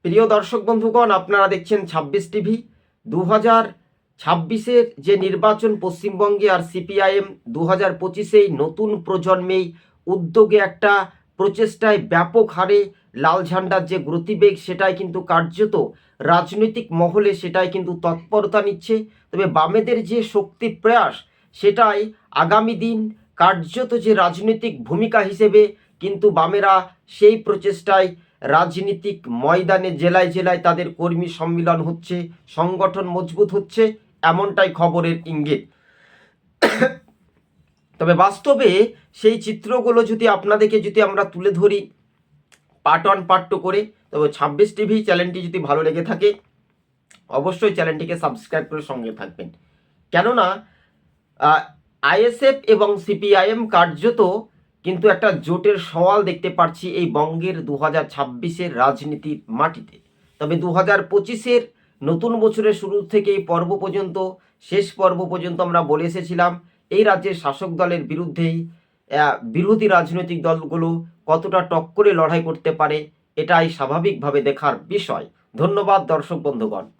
প্রিয় দর্শক বন্ধুগণ, আপনারা দেখছেন ২৬ টিভি। ২০২৬-এর যে নির্বাচন পশ্চিমবঙ্গে আর সিপিআইএম ২০২৫-এই নতুন প্রজন্মেই উদ্যোগে একটা প্রচেষ্টায় ব্যাপক হারে লাল ঝান্ডার যে গতিবেগ সেটাই কিন্তু কার্যত রাজনৈতিক মহলে সেটাই কিন্তু তৎপরতা নিচ্ছে। তবে বামেদের যে শক্তি প্রয়াস সেটাই আগামী দিন কার্যত যে রাজনৈতিক ভূমিকা হিসেবে কিন্তু বামেরা সেই প্রচেষ্টায় রাজনীতিক ময়দানে জেলায় জেলায় তাদের কর্মী সম্মিলন হচ্ছে, সংগঠন মজবুত হচ্ছে, এমনটাই খবরের ইঙ্গিত। তবে বাস্তবে সেই চিত্রগুলো যদি আপনাদেরকে আমরা তুলে ধরি পার্ট 1 পার্ট 2 করে, তবে ২৬ টিভি চ্যানেলটি যদি ভালো লেগে থাকে অবশ্যই চ্যানেলটিকে সাবস্ক্রাইব করে সঙ্গে থাকবেন। কেননা আইএসএফ এবং সিপিআইএম কার্যত কিন্তু একটা জোটের সওয়াল দেখতে পাচ্ছি এই বঙ্গের ২০২৬-এর রাজনীতির মাটিতে। তবে ২০২৫-এর নতুন বছরের শুরু থেকে এই পর্ব পর্যন্ত, শেষ পর্ব পর্যন্ত আমরা বলে এসেছিলাম এই রাজ্যের শাসক দলের বিরুদ্ধেই বিরোধী রাজনৈতিক দলগুলো কতটা টক্করে লড়াই করতে পারে, এটাই স্বাভাবিকভাবে দেখার বিষয়। ধন্যবাদ দর্শক বন্ধুগণ।